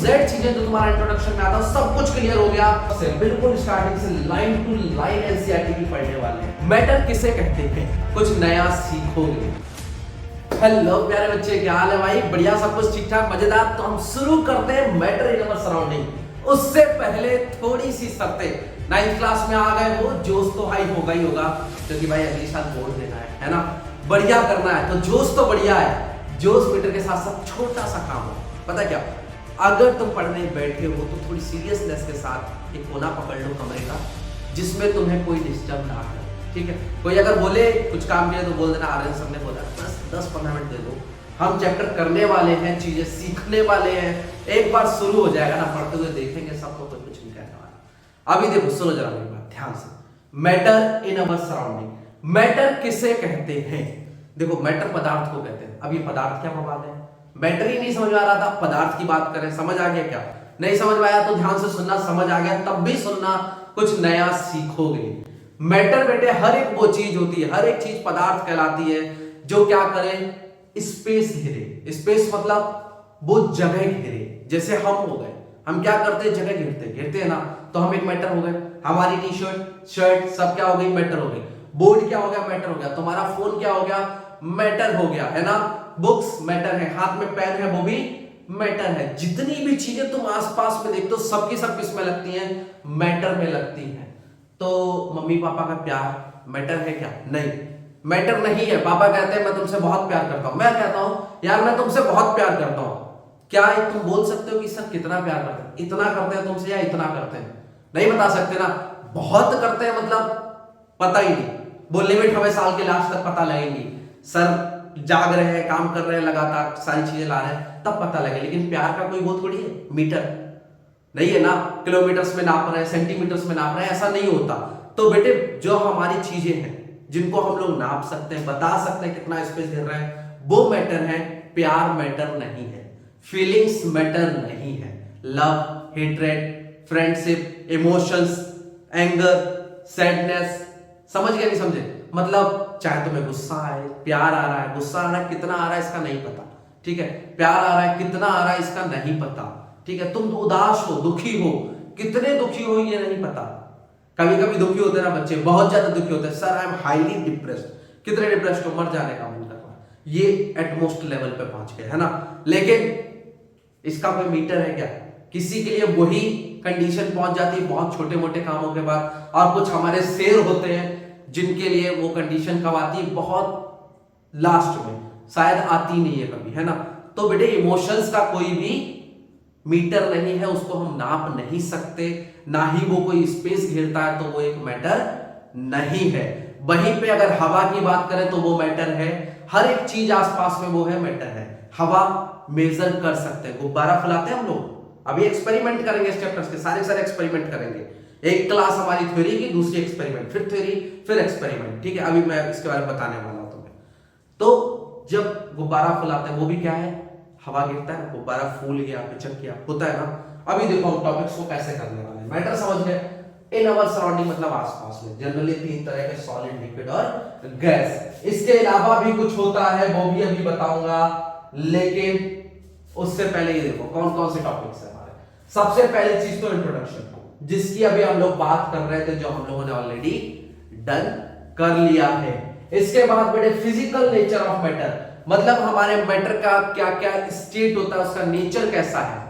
Z चीजें जो तुम्हारा इंट्रोडक्शन में आता है सब कुछ क्लियर हो गया। बिल्कुल स्टार्टिंग से लाइन टू लाइन एनसीईआरटी की पढ़ने वाले हैं। मैटर किसे कहते हैं, कुछ नया सीखोगे। हेलो प्यारे बच्चे, क्या हाल है भाई? बढ़िया, सब कुछ ठीक ठाक, मजेदार। तो हम शुरू करते हैं मैटर इन अवर सराउंडिंग। उससे पहले थोड़ी सी शर्तें। 9th क्लास में आ गए हो, जोश तो हाई होगा ही होगा, क्योंकि भाई अगले साल बोर्ड देना है ना, बढ़िया करना है, तो जोश तो बढ़िया है। जोश मीटर के साथ साथ छोटा सा काम हो, पता क्या, अगर तुम पढ़ने बैठे हो तो थोड़ी सीरियसनेस के साथ एक कोना पकड़ लो कमरे का, जिसमें तुम्हें कोई डिस्टर्ब ना करे। ठीक है, कोई अगर बोले कुछ काम के लिए तो बोल देना, आर्यन सर ने बोला, बस 10-15 मिनट दे दो, हम चैप्टर करने वाले हैं, चीजें सीखने वाले हैं। एक बार शुरू हो जाएगा ना, पढ़ते हुए देखेंगे सबको, तो कुछ नहीं कहने वाला। अभी देखो, सुनो जरा मेरी बात ध्यान से। Matter in our surrounding, matter किसे कहते हैं? देखो, मैटर पदार्थ को कहते हैं। अब ये पदार्थ क्या बात है, मैटर ही नहीं समझ में आ रहा था, पदार्थ की बात करें। समझ आ गया क्या? नहीं समझ में आया तो ध्यान से सुनना, समझ आ गया तब भी सुनना, कुछ नया सीखोगे। मैटर बेटे हर एक वो चीज होती है, हर एक चीज पदार्थ कहलाती है जो क्या करे, स्पेस घेरे। स्पेस मतलब वो जगह घेरे। जैसे हम हो गए, हम क्या करते हैं, जगह घेरते हैं ना, तो हम एक मैटर हो गए। हमारी टी शर्ट शर्ट सब क्या हो गई, मैटर हो गई। बोर्ड क्या हो गया, मैटर हो गया। तुम्हारा फोन क्या हो गया, मैटर हो गया, है ना। बुक्स मैटर है, हाथ में पेन है वो भी मैटर है। जितनी भी चीजें तुम आसपास में देखते हो सबकी सब किस में लगती हैं, मैटर में लगती हैं। तो मम्मी पापा का प्यार मैटर है क्या? नहीं, मैटर नहीं है। पापा कहते हैं मैं तुमसे बहुत प्यार करता हूं, मैं कहता हूं यार मैं तुमसे बहुत प्यार करता हूं, क्या तुम बोल सकते हो कि सर कितना प्यार करते हैं? इतना करते हैं तुमसे या इतना करते हैं? नहीं बता सकते ना। बहुत करते हैं मतलब पता ही नहीं, बोलने में हमें साल के लास्ट तक पता लगेगी, सर जाग रहे हैं, काम कर रहे हैं, लगातार सारी चीजें ला रहे हैं, तब पता लगे। लेकिन प्यार का कोई वो थोड़ी है, मीटर नहीं है ना, किलोमीटर्स में नाप रहे हैं, सेंटीमीटर्स में नाप रहे हैं, ऐसा नहीं होता। तो बेटे जो हमारी चीजें हैं जिनको हम लोग नाप सकते हैं, बता सकते हैं कितना स्पेस घेर रहे हैं, वो मैटर है। प्यार मैटर नहीं है, फीलिंग्स मैटर नहीं है। Love, hatred, friendship, emotions, anger, sadness, समझ गए नहीं समझे? मतलब चाहे तुम्हें गुस्सा आए, प्यार आ रहा है, गुस्सा आ रहा है, कितना आ रहा है इसका नहीं पता, ठीक है, प्यार आ रहा है, कितना आ रहा है इसका नहीं पता, ठीक है, तुम उदास हो, दुखी हो, कितने दुखी हो ये नहीं पता। कभी कभी दुखी होते ना बच्चे, बहुत ज्यादा दुखी होते हैं, sir I am highly depressed, कितने डिप्रेस्ड हो, मर जाने का मन कर रहा है, ये एटमोस्ट लेवल पे पहुंच गए, है ना। लेकिन इसका कोई मीटर है क्या? किसी के लिए वही कंडीशन पहुंच जाती है बहुत छोटे मोटे कामों के बाद, और कुछ हमारे शेर होते हैं जिनके लिए वो कंडीशन कब आती है, बहुत लास्ट में, शायद आती नहीं है कभी, है ना। तो बेटे इमोशंस का कोई भी मीटर नहीं है, उसको हम नाप नहीं सकते, ना ही वो कोई स्पेस घेरता है, तो वो एक मैटर नहीं है। वहीं पे अगर हवा की बात करें तो वो मैटर है, हर एक चीज आसपास में वो है, मैटर है। हवा मेजर कर सकते हैं, गुब्बारा फुलाते हैं हम लोग, अभी एक्सपेरिमेंट करेंगे इस चैप्टर्स के सारे एक्सपेरिमेंट करेंगे। एक क्लास हमारी थ्योरी की, दूसरी एक्सपेरिमेंट, फिर थ्योरी, फिर एक्सपेरिमेंट, ठीक है। अभी मैं इसके बारे में बताने वाला हूं तुम्हें। तो जब गुब्बारा फुलाते हैं वो भी क्या है, हवा गिरता है, गुब्बारा फूल गया, पिचक गया, होता है ना। अभी देखो हम टॉपिक्स को कैसे करने वाले हैं। मैटर समझ गए, इन अवर सराउंडिंग मतलब आसपास में जनरली 3 तरह के, सॉलिड, लिक्विड और गैस। इसके अलावा भी कुछ होता है, वो भी अभी बताऊंगा, लेकिन उससे पहले ये देखो कौन कौन से टॉपिक्स है हमारे। सबसे पहले चीज तो इंट्रोडक्शन, जिसकी अभी हम लोग बात कर रहे थे, जो हम लोगों ने ऑलरेडी डन कर लिया है। इसके बाद बेटे फिजिकल नेचर ऑफ मैटर, मतलब हमारे मैटर का क्या क्या स्टेट होता है, उसका नेचर कैसा है।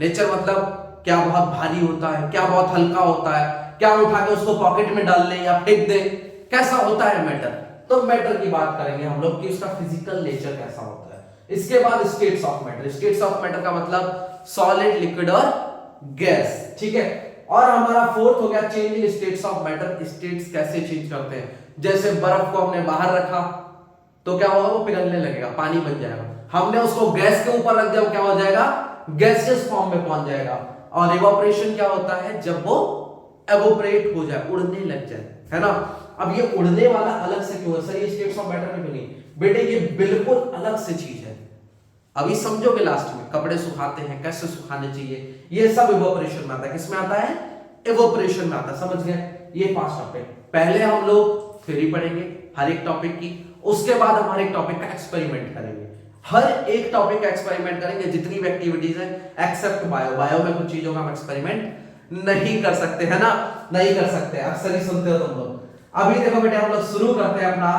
नेचर मतलब क्या बहुत भारी होता है, क्या बहुत हल्का होता है, क्या उठा के उसको पॉकेट में डाल लें या फेंक दें, कैसा होता है मैटर। तो मैटर की बात करेंगे हम लोग कि उसका फिजिकल नेचर कैसा होता है। इसके बाद states of matter, states of matter का मतलब सॉलिड, लिक्विड और गैस, ठीक है। और हमारा फोर्थ हो गया change in states of matter, states कैसे चेंज करते हैं। जैसे बर्फ को हमने बाहर रखा तो क्या होगा, वो पिघलने लगेगा, पानी बन जाएगा। हमने उसको गैस के ऊपर रख दिया, क्या हो जाएगा, गैसियस फॉर्म में पहुंच जाएगा। और इवापोरेशन क्या होता है, जब वो एवोपरेट हो जाए, उड़ने लग जाए, है ना। अब ये उड़ने वाला अलग से क्यों है सर, ये स्टेट्स ऑफ मैटर में क्यों नहीं? बेटे ये बिल्कुल अलग से चीज है, अभी समझोगे लास्ट में। कपड़े सुखाते हैं, कैसे सुखाने चाहिए, ये सब इवोपरेशन में आता है। किसमें आता है, इवोपरेशन में आता है, समझ गए। ये 5 टॉपिक, पहले हम लोग थ्योरी पढ़ेंगे हर एक टॉपिक की, उसके बाद हम हर एक टॉपिक का एक्सपेरिमेंट करेंगे। हर एक टॉपिक का एक्सपेरिमेंट करेंगे, जितनी भी एक्टिविटीज है एक्सेप्ट बायो। बायो में कुछ चीजों का हम एक्सपेरिमेंट नहीं कर सकते, है ना, नहीं कर सकते। अक्सर ही सुनते हो तुम लोग। अभी देखो बेटे, हम लोग शुरू करते हैं अपना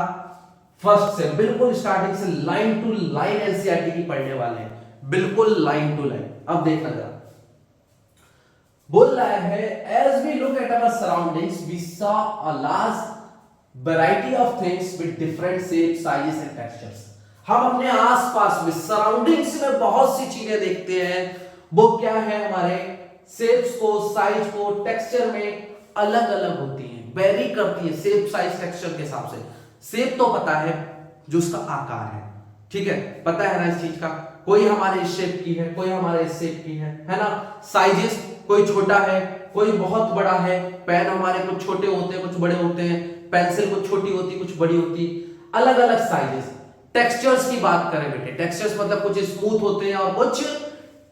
फर्स्ट से, बिल्कुल स्टार्टिंग से लाइन टू लाइन एनसीईआरटी की पढ़ने वाले हैं, बिल्कुल लाइन टू लाइन। अब देखना जरा, बोल रहा है as we look at our surroundings we saw a large variety of things with different shapes, sizes and textures. हम अपने आसपास में सराउंडिंग्स में बहुत सी चीजें देखते हैं, वो क्या है, हमारे शेप्स को, साइज को, टेक्सचर में अलग अलग होती हैं, वेरी करती है शेप, साइज, टेक्सचर के हिसाब से। शेप तो पता है, जो उसका आकार है, ठीक है, पता है ना इस चीज का। कोई हमारे इस शेप की है, कोई हमारे इस शेप की है ना। साइजेस, कोई छोटा है, कोई बहुत बड़ा है। पेन हमारे कुछ छोटे होते हैं, कुछ बड़े होते हैं। पेंसिल कुछ छोटी होती, कुछ बड़ी होती, अलग अलग साइजेस। टेक्सचर्स की बात करें बेटे, टेक्सचर्स मतलब कुछ स्मूथ होते हैं और कुछ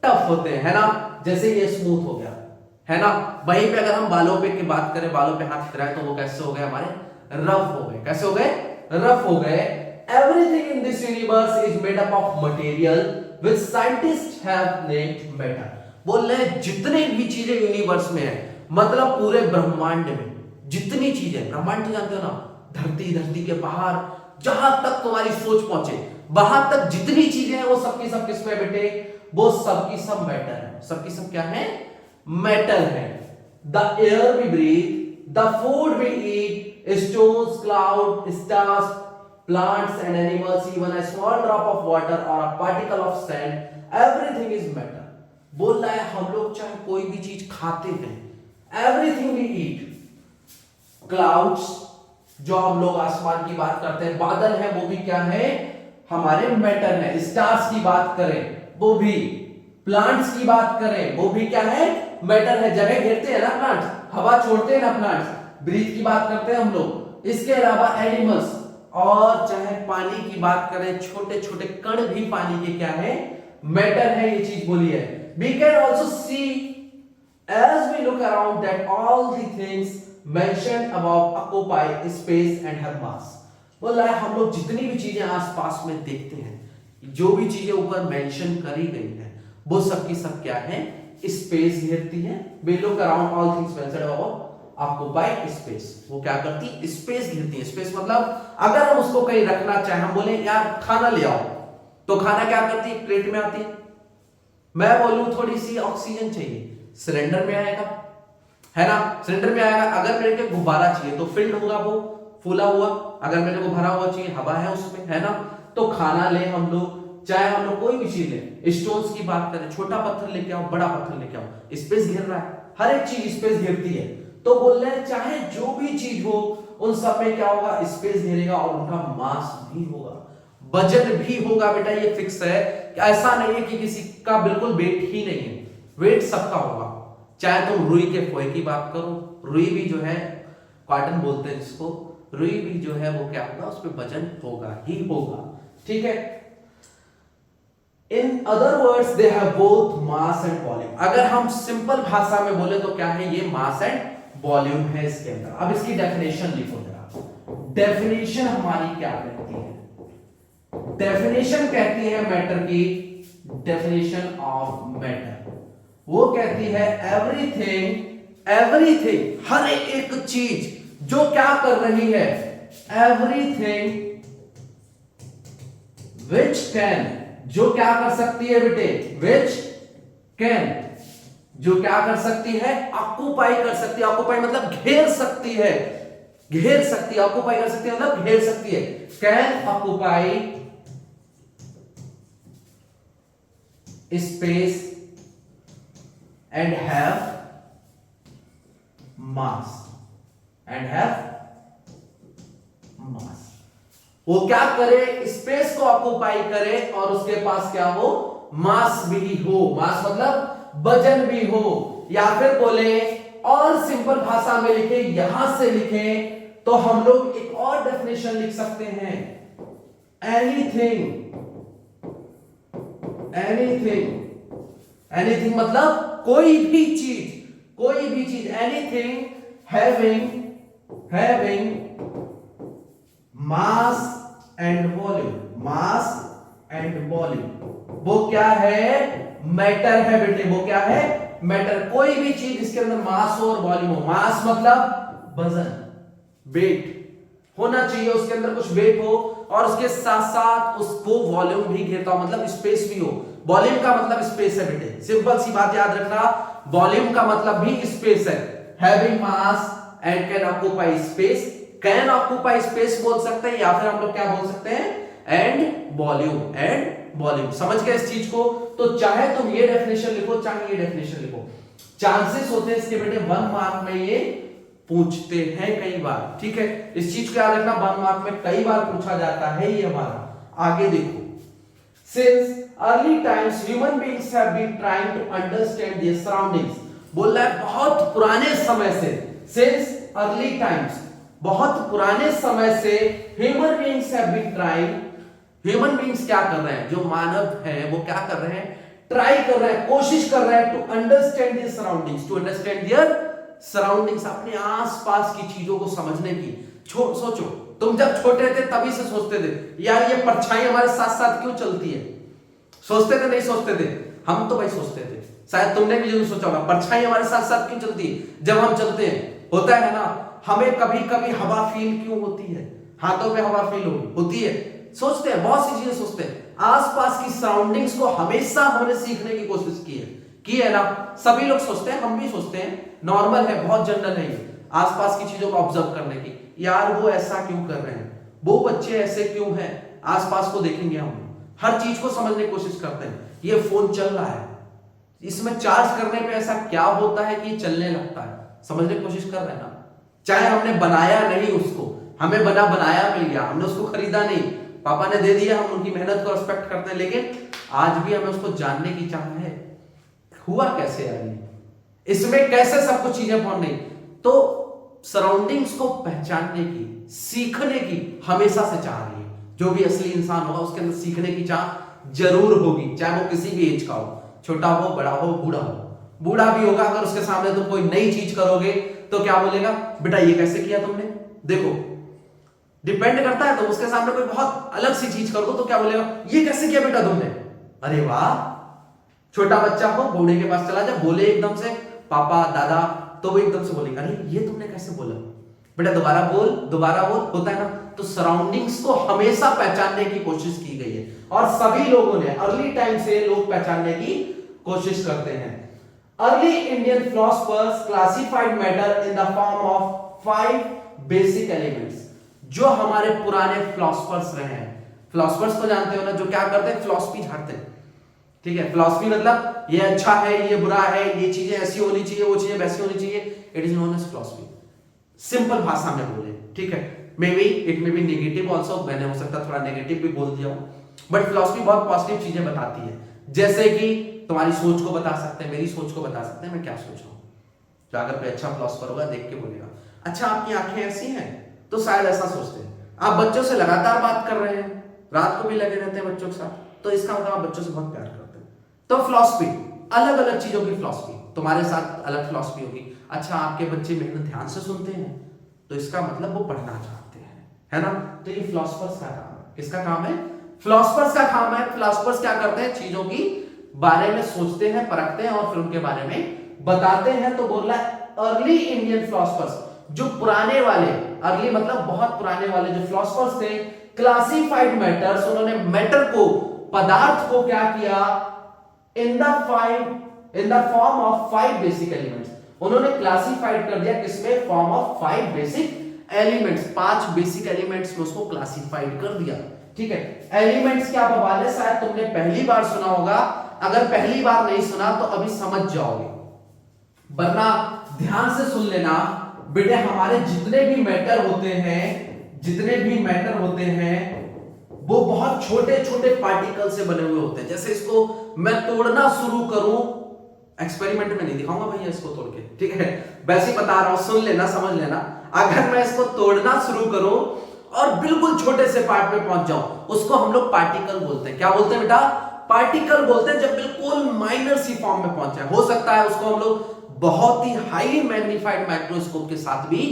टफ होते हैं, है ना। जैसे ये स्मूथ हो गया, है ना। वहीं पे अगर हम बालों पे की बात करें, बालों पे हाथ फिराए तो वो कैसे हो गए, हमारे रफ हो गए। कैसे हो गए, रफ हो गए। Everything in this universe is made up of material which scientist have named matter. बोल रहे हैं जितने भी चीजें यूनिवर्स में है, मतलब पूरे ब्रह्मांड में जितनी चीजें, ब्रह्मांड तो जानते हो ना, धरती, धरती के बाहर जहां तक तुम्हारी सोच पहुंचे, वहां तक जितनी चीजें हैं वो सबकी सब किसमें बेटे, वो सबकी सब मैटर है। सबकी सब क्या है, मैटर है। The air we breathe, the food we eat, stones, cloud, stars, plants and animals, even a small drop of water or a particle of sand, everything is matter. बोल रहा है हम लोग चाहे कोई भी चीज खाते हैं, everything we eat, clouds जो हम लोग आसमान की बात करते हैं, बादल है, वो भी क्या है, हमारे मैटर है। स्टार्स की बात करें वो भी, प्लांट्स की बात करें वो भी क्या है, मैटर है। जगह घेरते हैं ना प्लांट्स, हवा छोड़ते हैं ना प्लांट्स, ब्रीथ की बात करते हैं हम लोग। इसके अलावा एनिमल्स, और चाहे पानी की बात करें, छोटे छोटे कण भी पानी के क्या है, मैटर है। ये चीज बोली है। We can also see as we look around that all the things mentioned above occupy space and have mass. बोल रहा है हम लोग जितनी भी चीजें आसपास में देखते हैं, जो भी चीजें ऊपर मेंशन करी गई है, वो सब की सब क्या है, स्पेस घेरती है। We look around all things mentioned above occupy space, वो क्या करती, स्पेस घेरती है। स्पेस मतलब अगर हम उसको कहीं रखना चाहे, हम बोले यार खाना ले आओ, तो खाना क्या करती है, प्लेट में आती है। मैं बोलूं थोड़ी सी ऑक्सीजन चाहिए, सिलेंडर में आएगा, है ना, सिलेंडर में आएगा। अगर मेरे को गुब्बारा चाहिए तो फिल्ड होगा, वो फूला हुआ। अगर मेरे को भरा हुआ चाहिए, हवा है उसमें, है ना। तो खाना ले हम लोग, चाहे हम लोग कोई भी चीज ले, स्टोन्स की बात करें, छोटा पत्थर लेके आओ, बड़ा पत्थर लेके आओ, स्पेस घेर रहा है। हर एक चीज स्पेस घेरती है। तो बोल रहे हैं चाहे जो भी चीज हो, उन सब में क्या होगा, स्पेस घेरेगा, और उनका मास भी होगा, वजन भी होगा। बेटा ये फिक्स है, कि ऐसा नहीं है कि किसी का बिल्कुल वेट ही नहीं है, वेट सबका होगा। चाहे तुम रुई के फोए की बात करो, रुई भी जो है, कॉटन बोलते हैं जिसको, रुई भी जो है वो क्या होगा, उस पर वजन होगा ही होगा, ठीक है। In other words they have both mass and volume. अगर हम सिंपल भाषा में बोले तो क्या है, ये मास एंड वॉल्यूम है इसके अंदर। अब इसकी डेफिनेशन लिखो जरा। डेफिनेशन हमारी क्या कहती है, डेफिनेशन कहती है मैटर की, डेफिनेशन ऑफ मैटर वो कहती है एवरीथिंग, एवरीथिंग हर एक चीज जो क्या कर रही है, एवरीथिंग विच कैन, जो क्या कर सकती है बेटे, विच कैन, जो क्या कर सकती है, ऑक्यूपाई कर सकती है। ऑक्यूपाई मतलब घेर सकती है, घेर सकती है। ऑक्यूपाई कर सकती है मतलब घेर सकती है। Can occupy space and have mass, and have मास। वो क्या करे, स्पेस को ऑक्यूपाई करे और उसके पास क्या हो, मास भी हो। मास मतलब वजन भी हो, या फिर बोले और सिंपल भाषा में लिखे, यहां से लिखे तो हम लोग एक और डेफिनेशन लिख सकते हैं, एनीथिंग, एनीथिंग, एनीथिंग मतलब कोई भी चीज, कोई भी चीज, anything having, having mass and volume, mass and volume. वो क्या है? मैटर है बेटे। वो क्या है? मैटर। कोई भी चीज जिसके अंदर मास हो और वॉल्यूम हो। मास मतलब वजन, वेट होना चाहिए, उसके अंदर कुछ वेट हो और उसके साथ साथ उसको वॉल्यूम भी घेरता हो, मतलब स्पेस भी हो। वॉल्यूम का मतलब स्पेस है बेटे, सिंपल सी बात याद रखना। वॉल्यूम का मतलब भी स्पेस है। Having mass and can occupy space, can occupy space बोल सकते हैं, या फिर हम लोग क्या बोल सकते हैं? And volume, and volume. समझ गए इस चीज को? तो चाहे तुम ये डेफिनेशन लिखो, चाहे ये डेफिनेशन लिखो, चांसेस होते हैं इसके बेटे 1 मार्क में ये पूछते हैं कई बार। ठीक है, इस चीज को याद रखना, 1 मार्क में कई बार पूछा जाता है ये हमारा। आगे देखो, since early times human beings have been trying to understand their surroundings. बोल रहा है बहुत पुराने समय से, सिंस अर्ली टाइम्स, बहुत पुराने समय से human beings have been trying. Human beings क्या कर रहे हैं? जो मानव हैं वो क्या कर रहे हैं? ट्राई कर रहे हैं, कोशिश कर रहे हैं to understand their surroundings, to understand their surroundings, अपने आसपास की चीजों को समझने की। सोचो, तुम जब छोटे थे तभी से सोचते थे यार ये परछाई हमारे साथ साथ क्यों चलती है? सोचते थे? नहीं सोचते थे? हम तो भाई सोचते थे, शायद तुमने भी जरूर सोचा होगा परछाई हमारे साथ साथ क्यों चलती है जब हम चलते हैं। होता है ना, हमें कभी कभी हवा फील क्यों होती है? हाथों में हवा फील होती है। सोचते हैं, बहुत सी चीजें सोचते हैं। आसपास की सराउंडिंग्स को हमेशा हमने सीखने की कोशिश की है ना। सभी लोग सोचते हैं, हम भी सोचते हैं, नॉर्मल है, बहुत जनरल है ये, आसपास की चीजों को ऑब्जर्व करने की। यार वो ऐसा क्यों कर रहे हैं, वो बच्चे ऐसे क्यों हैं, आसपास को देखेंगे हम, हर चीज को समझने की कोशिश करते हैं। ये फोन चल रहा है, इसमें चार्ज करने पे ऐसा क्या होता है कि चलने लगता है, समझने की कोशिश कर रहे हैं ना। चाहे हमने बनाया नहीं उसको, हमें बनाया मिल गया, हमने उसको खरीदा नहीं, पापा ने दे दिया, हम उनकी मेहनत को रिस्पेक्ट करते हैं, लेकिन आज भी हमें उसको जानने की चाह है। हुआ कैसे यार, इसमें कैसे सब कुछ चीजें पहुंच नहीं? तो सराउंडिंग्स को पहचानने की, सीखने की हमेशा से चाह रही है। जो भी असली इंसान होगा उसके अंदर सीखने की चाह जरूर होगी, चाहे वो किसी भी एज का हो, छोटा हो, बड़ा हो, बूढ़ा हो। बूढ़ा भी होगा, अगर उसके सामने तुम कोई नई चीज करोगे तो क्या बोलेगा? बेटा ये कैसे किया तुमने? देखो, डिपेंड करता है। तो उसके सामने कोई बहुत अलग सी चीज करो तो क्या बोलेगा? ये कैसे किया बेटा तुमने? अरे वाह। छोटा बच्चा हो, बूढ़े के पास चला जाए, बोले एकदम से पापा दादा, तो वो एकदम से बोलेगा अरे ये तुमने कैसे बोला? बेटा दोबारा बोल, दोबारा बोल, होता है ना। तो सराउंडिंग्स को हमेशा पहचानने की कोशिश की गई है और सभी लोगों ने अर्ली टाइम से लोग पहचानने की कोशिश करते हैं। Early Indian philosophers classified matter in the form of 5 basic elements. जो हमारे पुराने फिलोसफर्स रहे हैं, फिलोसफर्स को जानते हो ना, जो क्या करते हैं? फिलॉसफी झाड़ते हैं। ठीक है, फिलॉसफी मतलब ये अच्छा है, ये बुरा है, ये चीजें ऐसी होनी चाहिए, वो चीजें वैसी होनी चाहिए। It is known as philosophy, simple भाषा में बोले। ठीक है, may be it may be negative also, मैंने हो सकता है थोड़ा नेगेटिव भी बोल दिया हूं, बट फिलॉसफी बहुत पॉजिटिव चीजें बताती है। जैसे कि तुम्हारी सोच को बता सकते हैं, मेरी सोच को बता सकते हैं, मैं क्या सोच रहा हूं। तो अगर कोई अच्छा फिलॉसफर होगा, देख के बोलेगा अच्छा आपकी आंखें ऐसी हैं, तो शायद ऐसा सोचते हैं। आप बच्चों से लगातार बात कर रहे हैं, रात को भी लगे रहते हैं बच्चों के साथ, तो इसका मतलब आप बच्चों से बहुत प्यार करते हैं। तो फिलॉसफी, अलग अलग चीजों की फिलॉसफी, तुम्हारे साथ अलग फिलॉसफी होगी। अच्छा आपके बच्चे मेहनत ध्यान से सुनते हैं, तो इसका मतलब वो पढ़ना चाहते हैं, है ना। तो ये फिलॉसफर्स का काम है। किसका काम है? फिलॉसफर्स का काम है। फिलॉसफर्स क्या करते हैं? चीजों की बारे में सोचते हैं, परखते हैं और फिर उनके बारे में बताते हैं। तो बोल रहा है अर्ली इंडियन फिलॉसफर्स, जो पुराने वाले, अर्ली मतलब बहुत पुराने वाले जो फिलॉसफर्स थे, क्लासिफाइड मैटर्स, उन्होंने मैटर को, पदार्थ को क्या किया? In the form of 5 basic elements. उन्होंने क्लासिफाइड कर दिया किसमें? Form of 5 basic elements. 5 basic elements में उसको क्लासिफाइड कर दिया। ठीक है, एलिमेंट्स क्या बवाल है, शायद तुमने पहली बार सुना होगा। अगर पहली बार नहीं सुना तो अभी समझ जाओगे, वरना ध्यान से सुन लेना बेटे। हमारे जितने भी मैटर होते हैं वो बहुत छोटे छोटे पार्टिकल से बने हुए होते हैं। जैसे इसको मैं तोड़ना शुरू करूं, एक्सपेरिमेंट में नहीं दिखाऊंगा भैया इसको तोड़ के, ठीक है, वैसे ही बता रहा हूं, सुन लेना, समझ लेना। अगर मैं इसको तोड़ना शुरू करूं और बिल्कुल छोटे से पार्ट में पहुंच जाऊं, उसको हम लोग पार्टिकल बोलते हैं। क्या बोलते हैं बेटा? पार्टिकल बोलते हैं, जब बिल्कुल माइनर सी फॉर्म में पहुंच जाए। हो सकता है उसको हम लोग बहुत ही हाईली मैग्नीफाइड माइक्रोस्कोप के साथ भी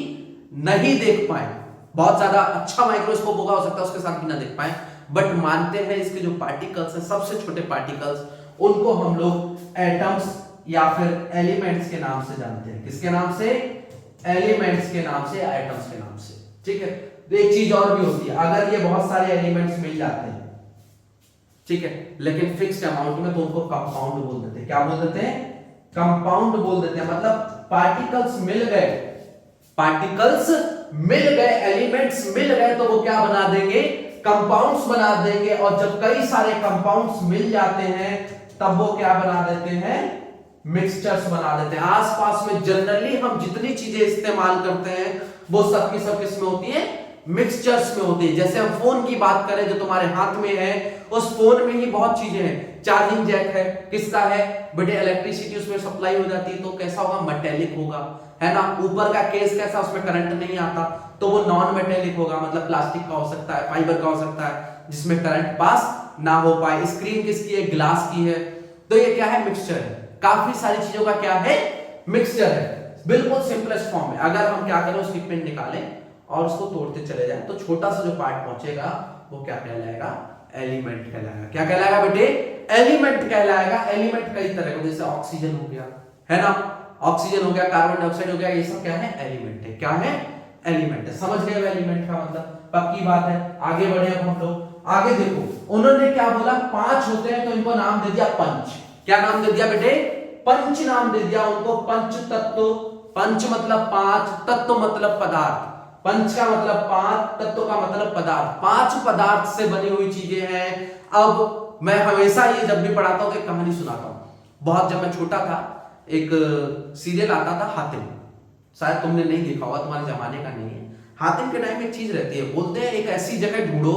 नहीं देख पाए, बहुत ज्यादा अच्छा माइक्रोस्कोप होगा, हो सकता है उसके साथ भी ना देख पाए, बट मानते हैं इसके जो पार्टिकल्स हैं, सबसे छोटे पार्टिकल्स, उनको हम लोग एटम्स या फिर एलिमेंट्स के नाम से जानते हैं। किसके नाम से? एलिमेंट्स के नाम से, एटम्स के नाम से। ठीक है, तो एक चीज और भी होती है, अगर ये बहुत सारे एलिमेंट्स मिल जाते हैं, ठीक है, लेकिन फिक्स्ड अमाउंट में, तो उनको कंपाउंड बोल देते हैं। क्या बोल देते हैं? कंपाउंड बोल देते हैं। मतलब पार्टिकल्स मिल गए, पार्टिकल्स मिल गए, एलिमेंट्स मिल गए, तो वो क्या बना देंगे? कंपाउंड्स बना देंगे। और जब कई सारे कंपाउंड्स मिल जाते हैं तब वो क्या बना देते हैं? मिक्सचर्स बना देते हैं। आसपास में जनरली हम जितनी चीजें इस्तेमाल करते हैं वो सब की सब किस में होती है? मिक्सचर्स में होती है। जैसे हम फोन की बात करें, जो तुम्हारे हाथ में है, उस फोन में ही बहुत चीजें हैं। चार्जिंग जैक है, किसका है बेटे? इलेक्ट्रिसिटी उसमें सप्लाई हो जाती है, तो कैसा होगा? मेटेलिक होगा, है ना। ऊपर का केस कैसा? उसमें करंट नहीं आता, तो वो नॉन मेटेलिक होगा, मतलब प्लास्टिक का हो सकता है, फाइबर का हो सकता है, जिसमें करंट पास ना हो पाए। स्क्रीन किसकी है? ग्लास की है। तो ये क्या है? मिक्सचर है। काफी सारी चीजों का क्या है? मिक्सचर है। बिल्कुल सिंपलेस्ट फॉर्म है। अगर हम क्या करें, उसकी पिन निकालें और उसको तोड़ते चले जाएं, तो छोटा सा जो पार्ट पहुंचेगा वो क्या कहलाएगा? एलिमेंट कहलाएगा। क्या कहलाएगा बेटे? एलिमेंट कहलाएगा। एलिमेंट कई तरह के, जैसे ऑक्सीजन हो गया, है ना, ऑक्सीजन हो गया, कार्बन डाइऑक्साइड हो गया, ये सब क्या है? एलिमेंट है। क्या है? एलिमेंट है। समझ गए एलिमेंट का मतलब? पक्की बात है। आगे बढ़े अब हम लोग। आगे देखो, उन्होंने क्या बोला? 5 होते हैं, तो इनको नाम दे दिया पंच। क्या नाम दे दिया बेटे? पंच नाम दे दिया उनको। पंच तत्व, पंच मतलब 5, तत्व मतलब पदार्थ। पंच का मतलब 5, तत्व का मतलब पदार्थ। 5 पदार्थ से बनी हुई चीजें हैं। अब मैं हमेशा ये जब भी पढ़ाता हूं तो एक कहानी सुनाता हूं। बहुत जब मैं छोटा था, एक सीरियल आता था हातिम, शायद तुमने नहीं देखा होगा, तुम्हारे जमाने का नहीं है। हातिम के टाइम में एक चीज रहती है, बोलते हैं एक ऐसी जगह ढूंढो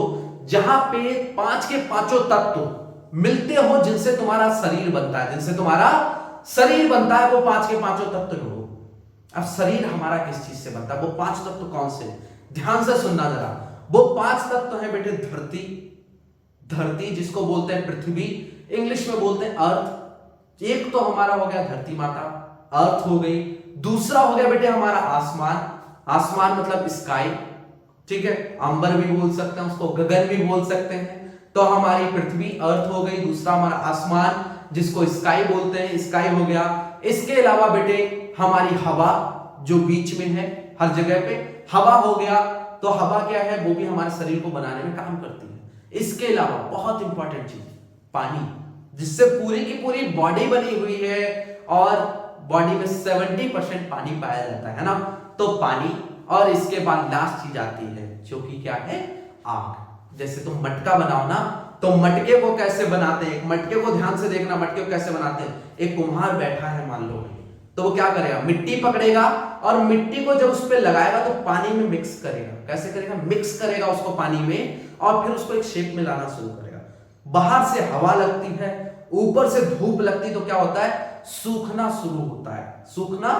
जहां पे 5 के 5 तत्व मिलते हो, जिनसे तुम्हारा शरीर बनता है, जिनसे तुम्हारा शरीर बनता है, वो 5 के 5 तत्व ढूंढो। अब शरीर हमारा किस चीज से बनता है? वो 5 तत्व कौन से? ध्यान से सुनना जरा। वो 5 तत्व है बेटे धरती, धरती जिसको बोलते हैं पृथ्वी, इंग्लिश में बोलते हैं अर्थ। एक तो हमारा हो गया धरती माता, अर्थ हो गई। दूसरा हो गया बेटे हमारा आसमान, आसमान मतलब स्काई, ठीक है, अंबर भी बोल सकते हैं उसको, गगन भी बोल सकते हैं। तो हमारी पृथ्वी अर्थ हो गई, दूसरा हमारा आसमान जिसको स्काई बोलते हैं, स्काई हो गया। इसके अलावा बेटे हमारी हवा जो बीच में है हर जगह पे, हवा हो गया। तो हवा क्या है? वो भी हमारे शरीर को बनाने में काम करती है। इसके अलावा बहुत इंपॉर्टेंट चीज पानी, जिससे पूरी की पूरी बॉडी बनी हुई है, और बॉडी में 70% पानी पाया जाता है ना। तो पानी, और इसके बाद लास्ट चीज आती है जो कि क्या है? आग। जैसे तुम मटका बनाओ ना, तो मटके को कैसे बनाते हैं? एक मटके को ध्यान से देखना, मटके को कैसे बनाते हैं। एक कुम्हार बैठा है मान लो, तो वो क्या करेगा? मिट्टी पकड़ेगा, और मिट्टी को जब उस पर लगाएगा तो पानी में मिक्स करेगा। कैसे करेगा? मिक्स करेगा उसको पानी में, और फिर उसको एक शेप में लाना शुरू करेगा। बाहर से हवा लगती है, ऊपर से धूप लगती, तो क्या होता है? सूखना शुरू होता है, सूखना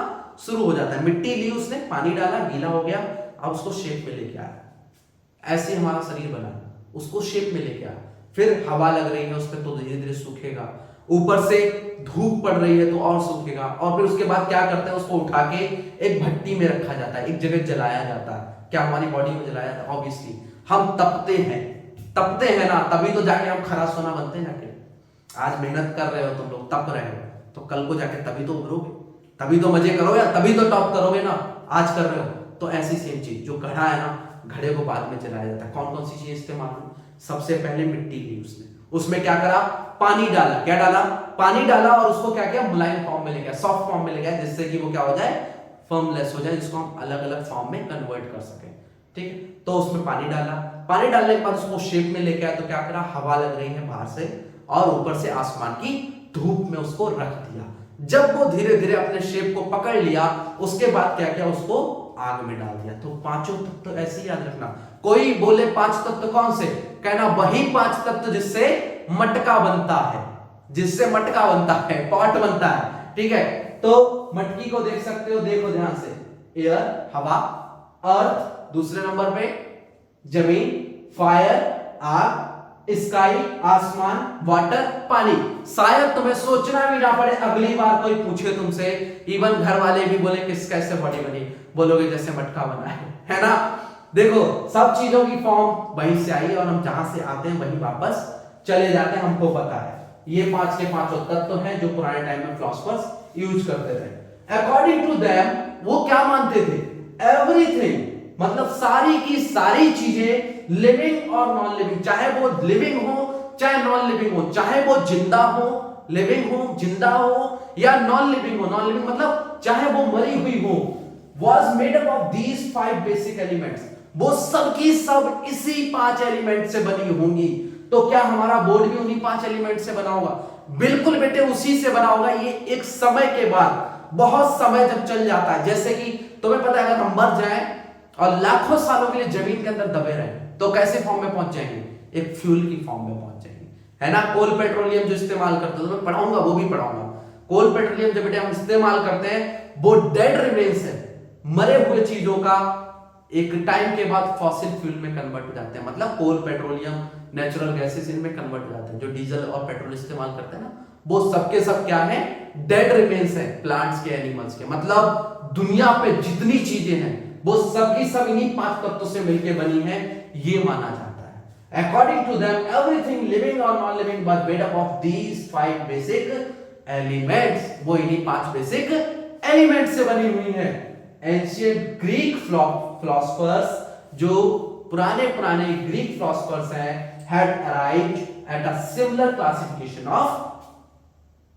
शुरू हो जाता है। मिट्टी ली उसने, पानी डाला, गीला हो गया, अब उसको शेप में लेके आया। ऐसे हमारा शरीर बना, उसको शेप में लेके आया। फिर हवा लग रही है उस पर, तो धीरे धीरे सूखेगा। ऊपर से धूप पड़ रही है तो और सूखेगा। और फिर उसके बाद क्या करते हैं? उसको उठा के एक भट्टी में रखा जाता है, एक जगह जलाया जाता है। क्या हमारी बॉडी में जलाया जाता है? ऑब्वियसली हम तपते हैं, तपते हैं ना, तभी तो जाके हम खरा सोना बनते हैं। जाके आज मेहनत कर रहे हो तुम लोग, तप रहे हो, तो कल को जाके तभी तो उभरोगे, तभी तो मजे करोगे, तभी तो टॉप करोगे ना। आज कर रहे हो तो ऐसी सेम चीज, जो घड़ा है ना, घड़े को बाद में जलाया जाता है। कौन कौन सी चीज इस्तेमाल हुई? सबसे पहले मिट्टी ली उसने, उसमें क्या करा? पानी डाला। क्या डाला? पानी डाला, और उसको क्या किया? मुलायम फॉर्म में ले गया, सॉफ्ट फॉर्म में ले गया, जिससे कि वो क्या हो जाए? फर्मलेस हो जाए, जिसको हम अलग अलग फॉर्म में कन्वर्ट कर सके। ठीक है, तो उसमें पानी डाला, पानी डालने के बाद उसको शेप में लेके आया, तो क्या करा? हवा लग रही है बाहर से, और ऊपर से आसमान की धूप में उसको रख दिया। जब वो धीरे धीरे अपने शेप को पकड़ लिया, उसके बाद क्या किया? उसको आग में डाल दिया। तो 5 तत्व तो ऐसे ही याद रखना। कोई बोले 5 तत्व तो कौन से? कहना वही 5 तत्व जिससे मटका बनता है, जिससे मटका बनता है, पॉट बनता है। ठीक है, तो मटकी को देख सकते हो, देखो ध्यान से, एयर हवा, अर्थ दूसरे नंबर पे, जमीन फायर आग, स्काई आसमान, वाटर पानी। शायद तुम्हें सोचना भी ना पड़े, अगली बार कोई पूछे तुमसे, इवन घर वाले भी बोले किस कैसे बॉडी बनी, बोलोगे जैसे मटका बना है ना। देखो सब चीजों की फॉर्म वहीं से आई और हम जहां से आते हैं वहीं वापस चले जाते हैं, हमको पता है। ये पांच के पांचों तत्व तो हैं जो पुराने टाइम में फिलोसोफर्स यूज करते थे। अकॉर्डिंग टू देम वो क्या मानते थे, एवरीथिंग मतलब सारी की सारी चीजें लिविंग और नॉन लिविंग, चाहे वो लिविंग हो चाहे नॉन लिविंग हो, चाहे वो जिंदा हो, लिविंग हो, जिंदा हो या नॉन लिविंग हो, नॉन लिविंग मतलब चाहे वो मरी हुई हो, was made up of these 5 basic elements, वो सब की सब इसी 5 एलिमेंट से बनी होंगी। तो क्या हमारा बोर्ड भी उन्हीं 5 एलिमेंट से बना होगा? बिल्कुल बेटे उसी से बना होगा। ये एक समय के बाद, बहुत समय जब चल जाता है, जैसे कि तुम्हें पता है अगर हम मर जाएं और लाखों सालों के लिए जमीन के अंदर दबे रहे तो कैसे फॉर्म में पहुंच जाएंगे? एक फ्यूल की फॉर्म में पहुंच जाएंगे, है ना। कोल पेट्रोलियम जो इस्तेमाल करते हैं, तो मैं पढ़ाऊंगा, वो भी पढ़ाऊंगा। कोल पेट्रोलियम जो बेटे हम इस्तेमाल करते हैं वो डेड रिमेन्स है, मरे हुए चीजों का एक टाइम के बाद फॉसिल फ्यूल में कन्वर्ट हो जाते हैं। मतलब कोल पेट्रोलियम नेचुरल गैसेस इनमें कन्वर्ट हो जाते हैं। जो डीजल और पेट्रोल इस्तेमाल करते हैं ना, वो सबके सब क्या है? डेड रिमेन्स है, प्लांट्स के, एनिमल्स के। मतलब दुनिया पे जितनी चीजें हैं वो सब की सब इन्हीं 5 तत्वों से मिलकर बनी है, ये माना जाता है। According to them everything living और non living was made up of these 5 basic elements, वो इन्हीं 5 बेसिक एलिमेंट से बनी हुई है। एंशिएंट ग्रीक philosophers, जो पुराने ग्रीक philosophers हैं, had arrived at a similar classification of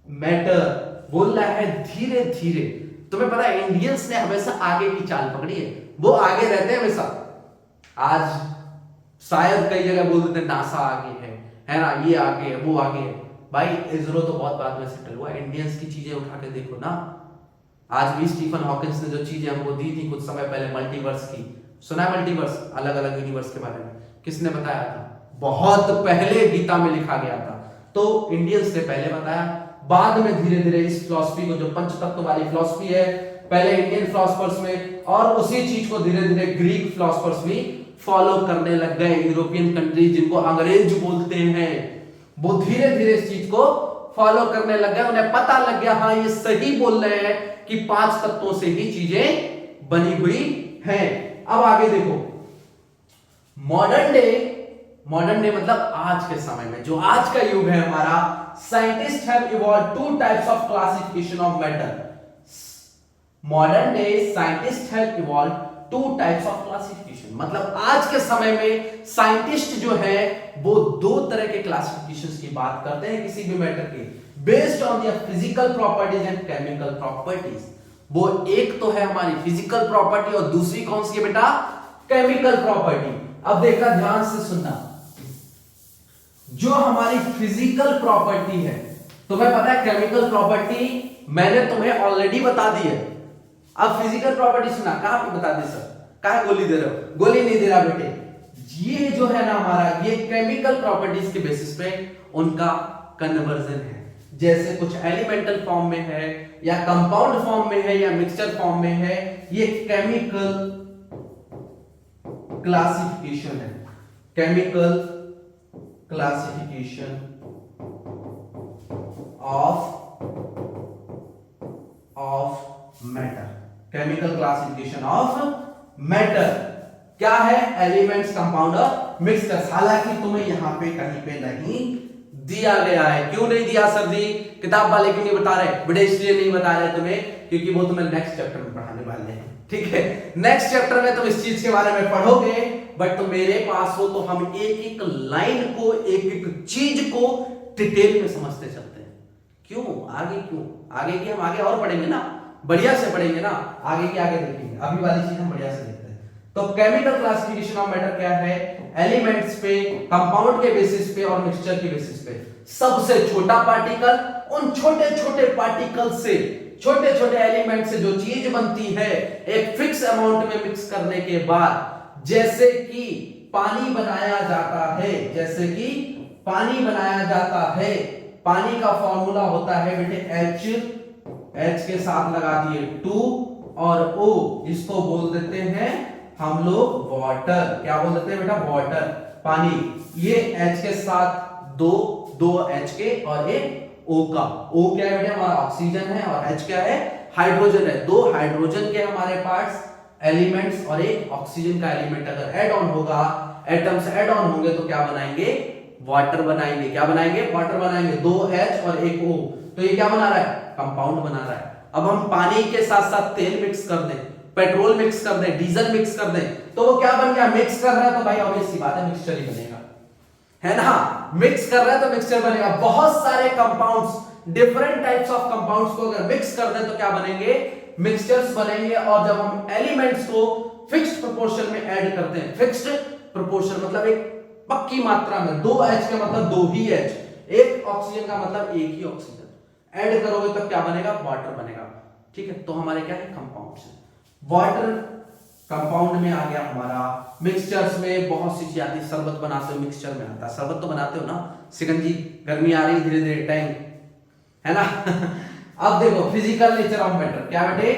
matter। बोल रहा है धीरे धीरे। तुम्हें पता है इंडियंस ने हमेशा आगे की चाल पकड़ी है, वो आगे रहते हैं हमेशा। आज शायद कई जगह बोल देते हैं नासा आगे है ना, ये आगे है, वो आगे है। भाई इसरो तो बहुत बाद में सेटल हुआ, इंडियंस की चीजें उठा के देखो ना। आज भी स्टीफन हॉकिंस ने जो चीजें हमको दी थी कुछ समय पहले, मल्टीवर्स की, सुना है मल्टीवर्स, अलग अलग यूनिवर्स के बारे में, किसने बताया था? बहुत पहले गीता में लिखा गया था। तो इंडियंस ने पहले बताया, बाद में धीरे धीरे इस फिलॉसफी को, जो पंचतत्व वाली फिलॉसफी है, पहले इंडियन फिलोसफर्स में, और उसी चीज को धीरे धीरे ग्रीक फिलोसफर्स भी फॉलो करने लग गए। यूरोपियन कंट्रीज जिनको अंग्रेज बोलते हैं, वो धीरे धीरे इस चीज को फॉलो करने लग गए। उन्हें पता लग गया हाँ ये सही बोल रहे हैं कि 5 तत्वों से ही चीजें बनी हुई हैं। अब आगे देखो, मॉडर्न डे मतलब आज के समय में, जो आज का युग है हमारा, scientist have evolved 2 types of classification of matter. Modern day scientist have evolved 2 types of classification, मतलब आज के समय में साइंटिस्ट जो है वो 2 तरह के क्लासिफिकेशंस की बात करते हैं किसी भी मैटर की, based on their physical properties and chemical properties. वो एक तो है हमारी फिजिकल प्रॉपर्टी और दूसरी कौन सी है बेटा? Chemical property. अब देखना ध्यान से सुनना, जो हमारी फिजिकल प्रॉपर्टी है, तुम्हें पता है केमिकल प्रॉपर्टी मैंने तुम्हें ऑलरेडी बता दी है। अब फिजिकल प्रॉपर्टी सुना, कहां पे बता दी सर? कहां गोली दे रहे हो? गोली नहीं दे रहा बेटे, ये जो है ना हमारा, ये केमिकल प्रॉपर्टीज के बेसिस पे उनका कन्वर्जन है। जैसे कुछ एलिमेंटल फॉर्म में है या कंपाउंड फॉर्म में है या मिक्सचर फॉर्म में है, ये केमिकल क्लासिफिकेशन है। Chemical classification of matter, chemical classification of matter क्या है? एलिमेंट्स, कंपाउंड और मिक्सचर्स। हालांकि तुम्हें यहां पे कहीं पे नहीं दिया गया है। क्यों नहीं दिया सर जी? किताब वाले क्यों नहीं बता रहे? बड़े इसलिए नहीं बता रहे तुम्हें क्योंकि वो तुम्हें नेक्स्ट चैप्टर में पढ़ाने वाले हैं, ठीक है। नेक्स्ट चैप्टर में तुम इस चीज के बारे में पढ़ोगे, बट तुम मेरे पास हो तो हम एक एक लाइन को, एक एक चीज को डिटेल में समझते चलते हैं। क्यों? आगे क्यों? आगे की हम आगे और पढ़ेंगे ना, बढ़िया से पढ़ेंगे ना, आगे की आगे देखेंगे। अभी वाली चीज हम बढ़िया से देखते हैं। तो केमिकल क्लासिफिकेशन ऑफ मैटर क्या है? एलिमेंट्स पे, कंपाउंड के बेसिस पे और मिक्सचर के बेसिस पे। सबसे छोटा पार्टिकल, उन छोटे छोटे पार्टिकल से, छोटे छोटे एलिमेंट से जो चीज बनती है एक फिक्स अमाउंट में मिक्स करने के बाद, जैसे कि पानी बनाया जाता है, जैसे कि पानी बनाया जाता है। पानी का फॉर्मूला होता है बेटे H के साथ लगा दिए 2 और O, इसको बोल देते हैं हम लोग वाटर। क्या बोल देते हैं बेटा? वाटर, पानी। ये H के साथ दो H के और एक O का। O क्या है बेटा? हमारा ऑक्सीजन है और H क्या है? हाइड्रोजन है। 2 हाइड्रोजन के हमारे पार्ट्स, एलिमेंट्स और एक ऑक्सीजन का एलिमेंट अगर ऐड ऑन होगा, एटम्स ऐड ऑन होंगे तो क्या बनाएंगे? वाटर बनाएंगे। क्या बनाएंगे? वाटर बनाएंगे। 2 H और 1 O, तो ये क्या बना रहा है? कंपाउंड बना रहा है। अब हम पानी के साथ साथ तेल मिक्स कर दें, पेट्रोल मिक्स कर दें, डीजल मिक्स कर दें, तो वो क्या बन गया? मिक्स कर रहा है तो भाई ऑब्वियस सी बात है मिक्सचर ही बनेगा, है ना? मिक्स कर रहा है तो मिक्सचर बनेगा। बहुत सारे compounds, different types of compounds को अगर मिक्स कर दें तो क्या बनेंगे? मिक्सचर्स बनेंगे। और जब हम एलिमेंट्स को फिक्स्ड प्रोपोर्शन में ऐड करते हैं, फिक्स्ड प्रोपोर्शन मतलब एक पक्की मात्रा में, 2 H का मतलब 2 ही H, 1 ऑक्सीजन का मतलब 1 ही ऑक्सीजन, ऐड करोगे तो क्या बनेगा? वाटर बनेगा। ठीक है, तो हमारे क्या है? कंपाउंड्स है। वाटर कंपाउंड में आ गया हमारा। मिक्सचर्स में बहुत सी चीजें आती है, शरबत बनाते हो मिक्सचर में आता है, शरबत तो बनाते हो ना, शिकंजी, गर्मी आ रही है धीरे धीरे टाइम, है ना? अब देखो फिजिकल नेचर ऑफ मैटर, क्या बेटे?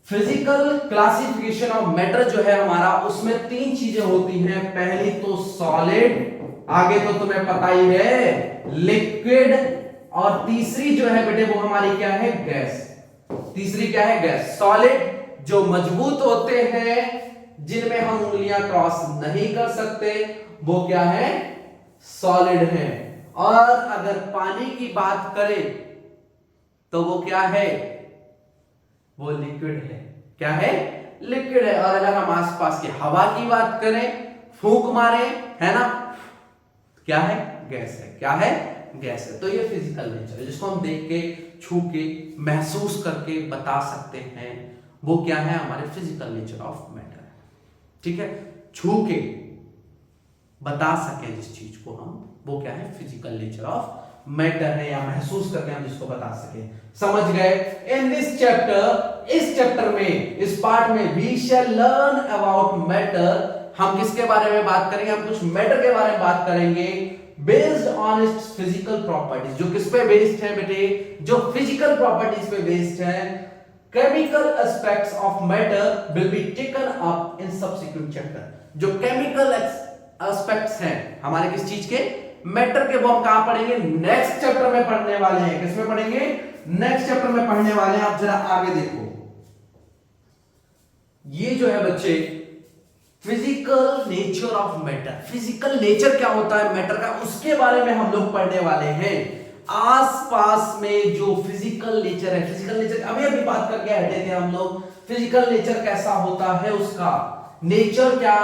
फिजिकल क्लासिफिकेशन ऑफ मैटर जो है हमारा, उसमें 3 चीजें होती हैं। पहली तो सॉलिड, आगे तो तुम्हें पता ही है लिक्विड, और तीसरी जो है बेटे वो हमारी क्या है? गैस। तीसरी क्या है? गैस। सॉलिड जो मजबूत होते हैं, जिनमें हम उंगलियां क्रॉस नहीं कर सकते, वो क्या है? सॉलिड है। और अगर पानी की बात करें तो वो क्या है? वो लिक्विड है। क्या है? लिक्विड है। और अगर हम आसपास की हवा की बात करें, फूंक मारे, है ना, क्या है? गैस है। क्या है? गैस है। तो ये फिजिकल नेचर है, जिसको हम देख के, छू के, महसूस करके बता सकते हैं, वो क्या है? हमारे फिजिकल नेचर ऑफ मैटर है। ठीक है, छू के बता सके जिस चीज को हम, वो क्या है? फिजिकल नेचर ऑफ मैटर है, या महसूस करके हम जिसको बता सके। समझ गए? इन दिस चैप्टर, इस चैप्टर में, इस पार्ट में, we shall learn about matter. हम किसके बारे में बात करेंगे? हम कुछ मैटर के बारे में बात करेंगे, based on it's physical properties. जो किस पे बेस्ड है बेटे? जो फिजिकल प्रॉपर्टीज पे बेस्ड है। Chemical aspects of matter will be taken up in subsequent chapter. जो केमिकल एस्पेक्ट्स हैं हमारे किस चीज के? मैटर के, वो हम कहां पढ़ेंगे? नेक्स्ट चैप्टर में पढ़ने वाले हैं। किसमें पढ़ेंगे? नेक्स्ट चैप्टर में पढ़ने वाले हैं। आप जरा आगे देखो, ये जो है बच्चे physical nature of matter, physical nature क्या होता है मैटर का, उसके बारे में हम लोग पढ़ने वाले हैं। आसपास में जो फिजिकल नेचर है, फिजिकल नेचर अभी बात करके हटे थे हम लोग, फिजिकल नेचर कैसा होता है, उसका नेचर क्या,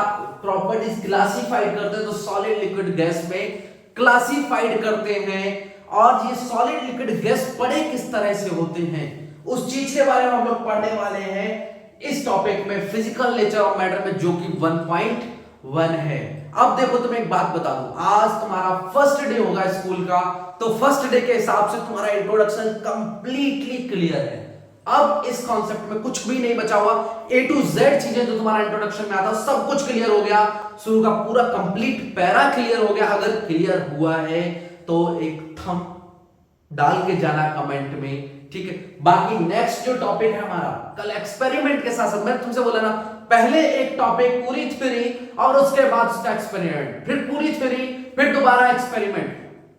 प्रॉपर्टीज क्लासिफाइड करते हैं, तो सॉलिड लिक्विड गैस में क्लासिफाइड करते हैं। और ये सॉलिड लिक्विड गैस पड़े किस तरह से होते हैं, उस चीज के बारे में हम लोग पढ़ने वाले हैं इस टॉपिक में, फिजिकल नेचर ऑफ मैटर में, जो कि 1.1 है। अब देखो तुम्हें एक बात बता दूं, आज तुम्हारा फर्स्ट डे होगा स्कूल का, तो फर्स्ट डे के हिसाब से तुम्हारा इंट्रोडक्शन कंप्लीटली क्लियर है। अब इस कॉन्सेप्ट में कुछ भी नहीं बचा हुआ, A to Z चीजें जो तुम्हारा इंट्रोडक्शन में आता सब कुछ क्लियर हो गया, शुरू का पूरा कंप्लीट पैरा क्लियर हो गया। अगर क्लियर हुआ है तो एक थंब डाल के जाना कमेंट में, ठीक है। बाकी नेक्स्ट जो टॉपिक है हमारा, कल एक्सपेरिमेंट के साथ साथ मैं तुमसे बोला ना, पहले एक टॉपिक पूरी थ्योरी और उसके बाद उसका एक्सपेरिमेंट, फिर पूरी थ्योरी, फिर दोबारा एक्सपेरिमेंट,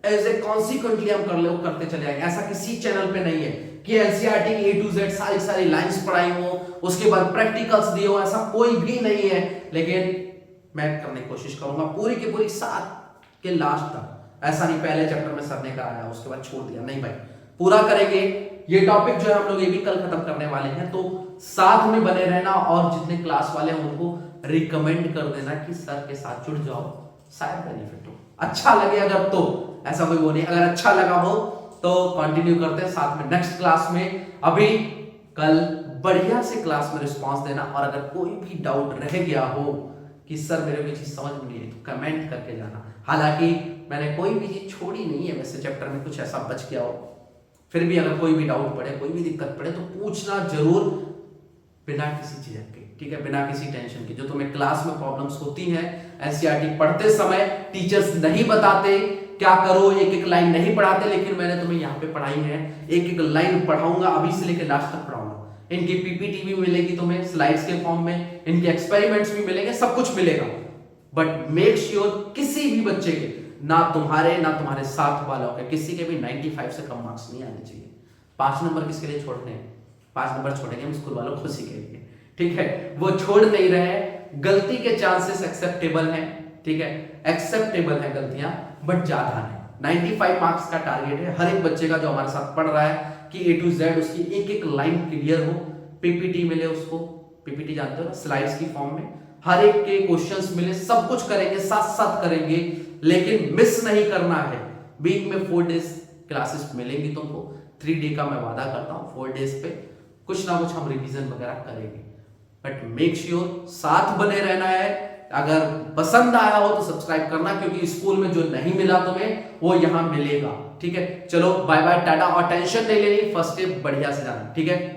एज ए कॉन्सिक्वेंटली हम करते चले जाएंगे। ऐसा किसी चैनल पे नहीं है कि एनसीईआरटी की A to Z सारी लाइंस पढ़ाई हो, उसके बाद प्रैक्टिकल्स दिए हो, ऐसा कोई भी नहीं है। लेकिन मैं करने की कोशिश करूंगा पूरी की पूरी 7 के लास्ट तक। ऐसा नहीं पहले चैप्टर में सर ने कराया उसके बाद छोड़ दिया, नहीं भाई, पूरा करेंगे। ये टॉपिक जो है हम लोग ये भी कल खत्म करने वाले हैं, तो साथ में बने रहना और जितने क्लास वाले हैं उनको रिकमेंड कर देना कि सर के साथ जुड़ जाओ, शायद बेनिफिट हो। अच्छा लगे अगर तो, ऐसा कोई वो नहीं, अगर अच्छा लगा हो तो कंटिन्यू करते हैं साथ में नेक्स्ट क्लास में। अभी कल बढ़िया से क्लास में रिस्पांस देना, और अगर कोई भी डाउट रह गया हो कि सर मेरे को ये चीज समझ में नहीं आई, तो कमेंट करके जाना। हालांकि मैंने कोई भी चीज छोड़ी नहीं है, वैसे चैप्टर में कुछ ऐसा बच गया हो, फिर भी अगर कोई भी डाउट पड़े, कोई भी दिक्कत पड़े, तो पूछना जरूर, बिना किसी झिझक के, ठीक है, बिना किसी टेंशन के। जो तुम्हें क्लास में प्रॉब्लम्स होती हैं एनसीईआरटी पढ़ते समय, टीचर्स नहीं बताते क्या करो, एक एक लाइन नहीं पढ़ाते, लेकिन मैंने तुम्हें यहाँ पे पढ़ाई है, एक एक लाइन पढ़ाऊंगा, अभी से लेकर लास्ट तक पढ़ाऊंगा। इनकी पीपीटी भी मिलेगी तुम्हें स्लाइड्स के फॉर्म में, इनके एक्सपेरिमेंट्स भी मिलेंगे, सब कुछ मिलेगा। बट मेक श्योर किसी भी बच्चे के, ना तुम्हारे साथ वालों के, किसी के भी 95 से कम मार्क्स नहीं आने चाहिए। 5 नंबर किसके लिए छोड़ने हैं? 5 नंबर छोड़ेंगे हम स्कूल वालों खुशी के लिए, ठीक है। वो छोड़ नहीं रहे हैं, गलती के चांसेस एक्सेप्टेबल हैं, ठीक है, एक्सेप्टेबल है गलतियां, बट ज्यादा नहीं। 95 मार्क्स का टारगेट है हर एक बच्चे का जो हमारे साथ पढ़ रहा है कि A to Z उसकी एक एक लाइन क्लियर हो, पीपीटी मिले उसको, पीपीटी जानते हो ना, स्लाइड्स की फॉर्म में हर एक के क्वेश्चंस मिले, सब कुछ करेंगे, साथ साथ करेंगे, लेकिन मिस नहीं करना है। वीक में 4 डेज क्लासेस मिलेंगी तुमको, 3 डे का मैं वादा करता हूं, 4 डेज पे कुछ ना कुछ हम रिवीजन वगैरह करेंगे, बट मेक श्योर साथ बने रहना है। अगर पसंद आया हो तो सब्सक्राइब करना, क्योंकि स्कूल में जो नहीं मिला तुम्हें वो यहां मिलेगा, ठीक है। चलो बाय बाय टाटा, और टेंशन नहीं लेनी, फर्स्ट डे बढ़िया से जाना, ठीक है।